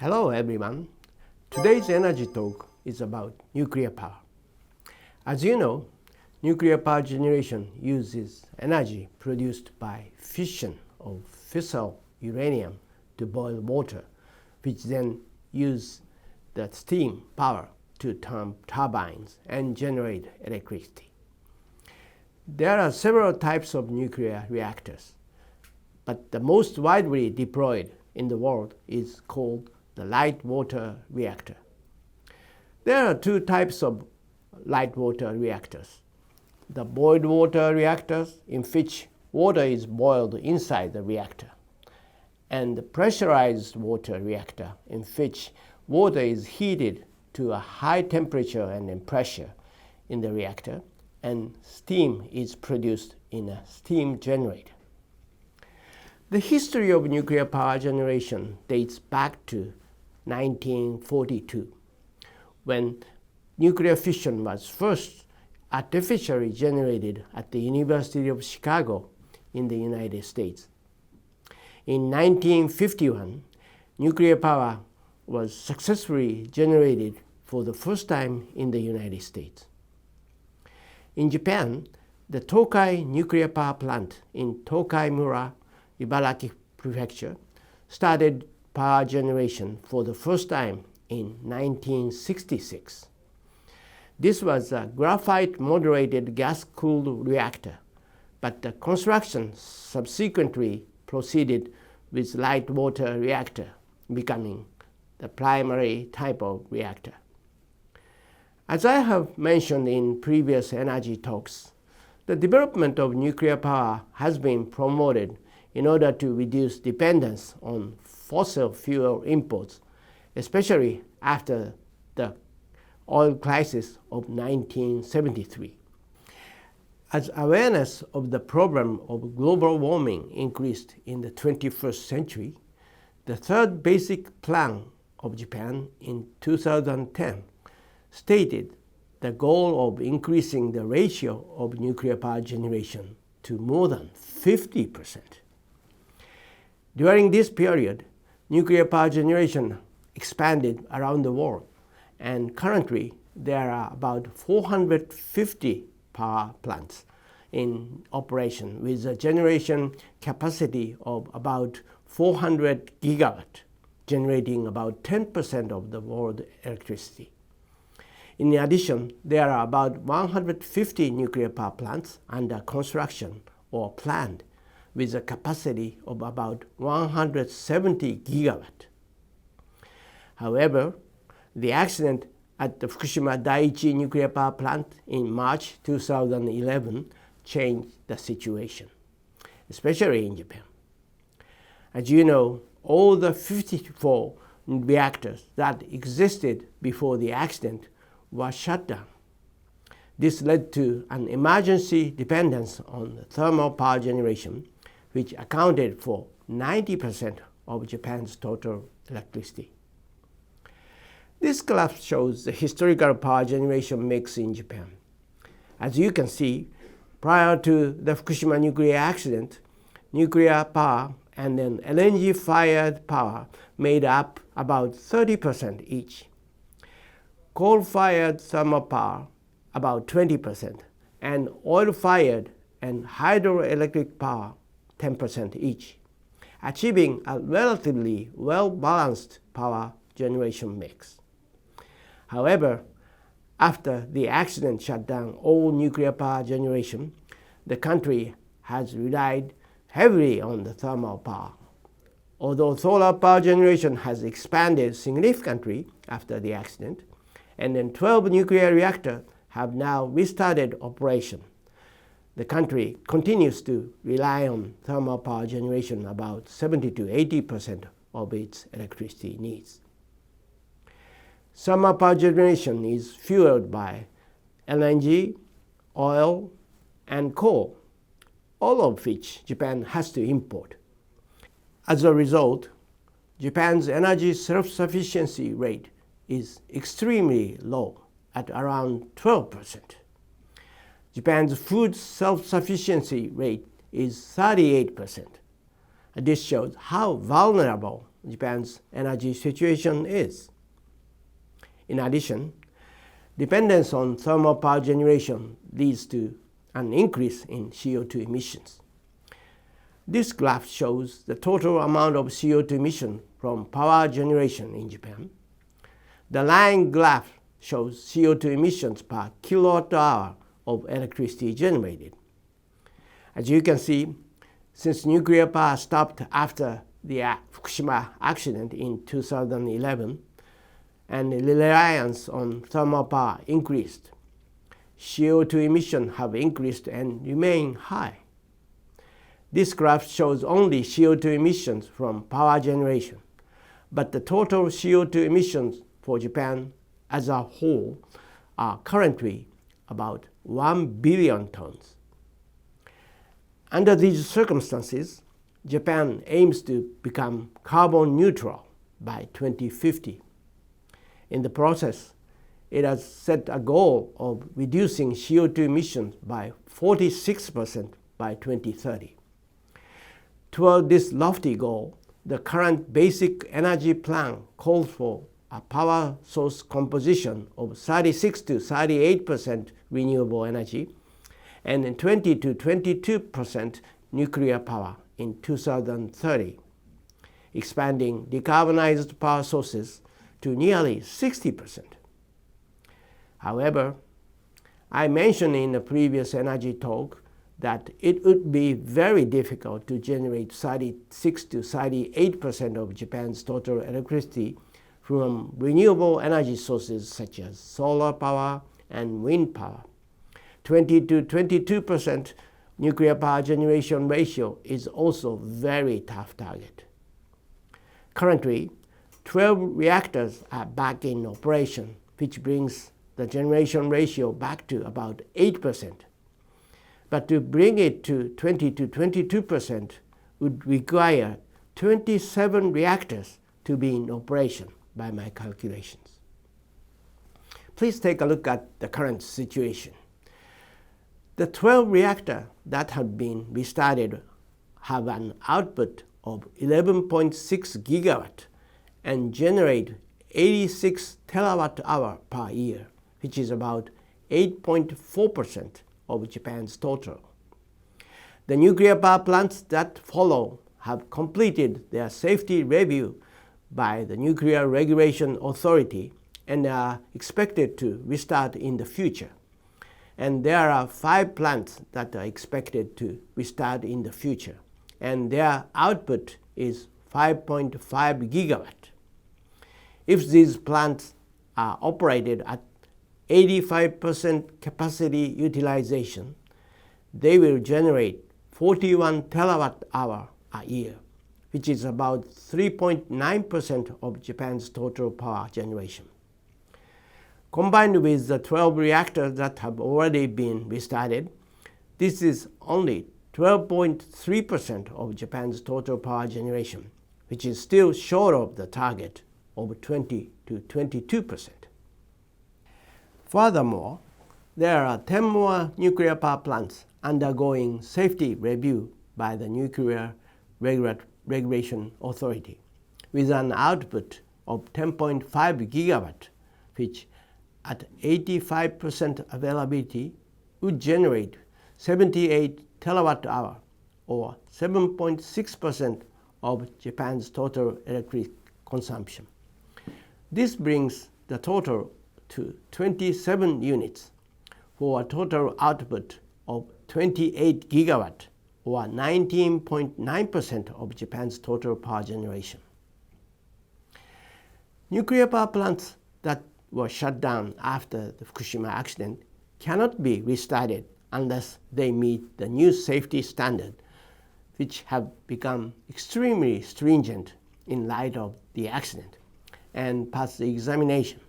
Hello everyone. Today's energy talk is about nuclear power. As you know, nuclear power generation uses energy produced by fission of fissile uranium to boil water, which then use the steam power to turn turbines and generate electricity. There are several types of nuclear reactors, but the most widely deployed in the world is called the light water reactor. There are two types of light water reactors. The boiled water reactors, in which water is boiled inside the reactor, and the pressurized water reactor, in which water is heated to a high temperature and pressure in the reactor, and steam is produced in a steam generator. The history of nuclear power generation dates back to 1942, when nuclear fission was first artificially generated at the University of Chicago in the United States. In 1951, nuclear power was successfully generated for the first time in the United States. In Japan, the Tokai nuclear power plant in Tokai-mura, Ibaraki Prefecture, started power generation for the first time in 1966. This was a graphite-moderated gas-cooled reactor, but the construction subsequently proceeded with light water reactor, becoming the primary type of reactor. As I have mentioned in previous energy talks, the development of nuclear power has been promoted in order to reduce dependence on fossil fuel imports, especially after the oil crisis of 1973. As awareness of the problem of global warming increased in the 21st century, the third basic plan of Japan in 2010 stated the goal of increasing the ratio of nuclear power generation to more than 50%. During this period, nuclear power generation expanded around the world, and currently there are about 450 power plants in operation with a generation capacity of about 400 gigawatt, generating about 10% of the world electricity. In addition, there are about 150 nuclear power plants under construction or planned with a capacity of about 170 gigawatt. However, the accident at the Fukushima Daiichi nuclear power plant in March 2011 changed the situation, especially in Japan. As you know, all the 54 reactors that existed before the accident were shut down. This led to an emergency dependence on thermal power generation, which accounted for 90% of Japan's total electricity. This graph shows the historical power generation mix in Japan. As you can see, prior to the Fukushima nuclear accident, nuclear power and then LNG-fired power made up about 30% each. Coal-fired thermal power about 20%, and oil-fired and hydroelectric power 10% each, achieving a relatively well-balanced power generation mix. However, after the accident shut down all nuclear power generation, the country has relied heavily on the thermal power. Although solar power generation has expanded significantly after the accident, and then 12 nuclear reactors have now restarted operation, the country continues to rely on thermal power generation about 70 to 80% of its electricity needs. Thermal power generation is fueled by LNG, oil, and coal, all of which Japan has to import. As a result, Japan's energy self-sufficiency rate is extremely low at around 12%. Japan's food self-sufficiency rate is 38%, This shows how vulnerable Japan's energy situation is. In addition, dependence on thermal power generation leads to an increase in CO2 emissions. This graph shows the total amount of CO2 emission from power generation in Japan. The line graph shows CO2 emissions per kilowatt hour of electricity generated. As you can see, since nuclear power stopped after the Fukushima accident in 2011 and reliance on thermal power increased, CO2 emissions have increased and remain high. This graph shows only CO2 emissions from power generation, but the total CO2 emissions for Japan as a whole are currently about 1 billion tons. Under these circumstances, Japan aims to become carbon neutral by 2050. In the process, it has set a goal of reducing CO2 emissions by 46% by 2030. Toward this lofty goal, the current basic energy plan calls for a power source composition of 36 to 38% renewable energy and 20 to 22% nuclear power in 2030, expanding decarbonized power sources to nearly 60%. However, I mentioned in a previous energy talk that it would be very difficult to generate 36 to 38% of Japan's total electricity from renewable energy sources such as solar power and wind power. 20 to 22% nuclear power generation ratio is also a very tough target. Currently, 12 reactors are back in operation, which brings the generation ratio back to about 8%. But to bring it to 20 to 22% would require 27 reactors to be in operation by my calculations. Please take a look at the current situation. The 12 reactors that have been restarted have an output of 11.6 gigawatt and generate 86 terawatt-hour per year, which is about 8.4% of Japan's total. The nuclear power plants that follow have completed their safety review by the Nuclear Regulation Authority and are expected to restart in the future. And there are 5 plants that are expected to restart in the future, and their output is 5.5 gigawatt. If these plants are operated at 85% capacity utilization, they will generate 41 terawatt-hour a year, which is about 3.9% of Japan's total power generation. Combined with the 12 reactors that have already been restarted, this is only 12.3% of Japan's total power generation, which is still short of the target of 20 to 22%. Furthermore, there are 10 more nuclear power plants undergoing safety review by the Nuclear Regulation Authority, with an output of 10.5 gigawatt, which at 85% availability would generate 78 terawatt-hour, or 7.6% of Japan's total electric consumption. This brings the total to 27 units for a total output of 28 gigawatt, or 19.9% of Japan's total power generation. Nuclear power plants that were shut down after the Fukushima accident cannot be restarted unless they meet the new safety standard, which have become extremely stringent in light of the accident, and pass the examination.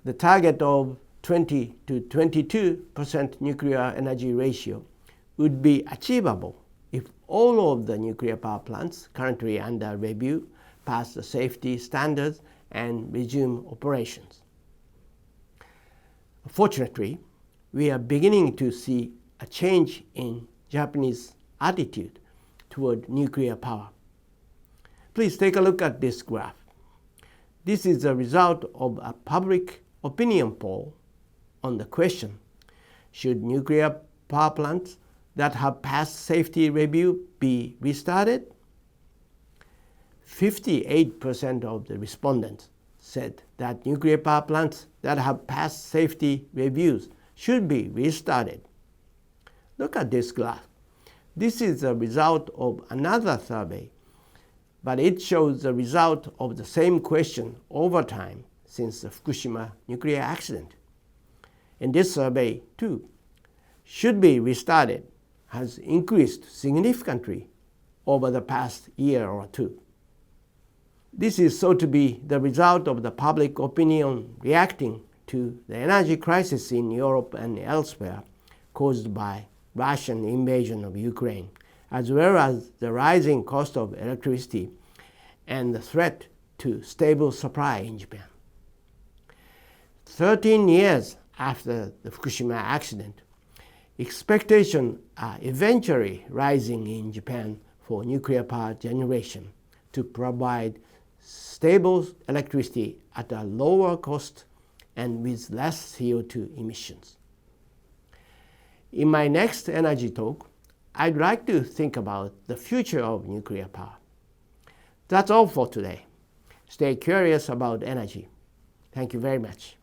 The target of 20 to 22% nuclear energy ratio would be achievable if all of the nuclear power plants currently under review pass the safety standards and resume operations. Fortunately, we are beginning to see a change in Japanese attitude toward nuclear power. Please take a look at this graph. This is the result of a public opinion poll on the question, should nuclear power plants that have passed safety review be restarted? 58% of the respondents said that nuclear power plants that have passed safety reviews should be restarted. Look at this graph. This is the result of another survey, but it shows the result of the same question over time since the Fukushima nuclear accident. In this survey, too, should be restarted has increased significantly over the past year or two. This is thought to be the result of the public opinion reacting to the energy crisis in Europe and elsewhere caused by Russian invasion of Ukraine, as well as the rising cost of electricity and the threat to stable supply in Japan. 13 years after the Fukushima accident, expectations are eventually rising in Japan for nuclear power generation to provide stable electricity at a lower cost and with less CO2 emissions. In my next energy talk, I'd like to think about the future of nuclear power. That's all for today. Stay curious about energy. Thank you very much.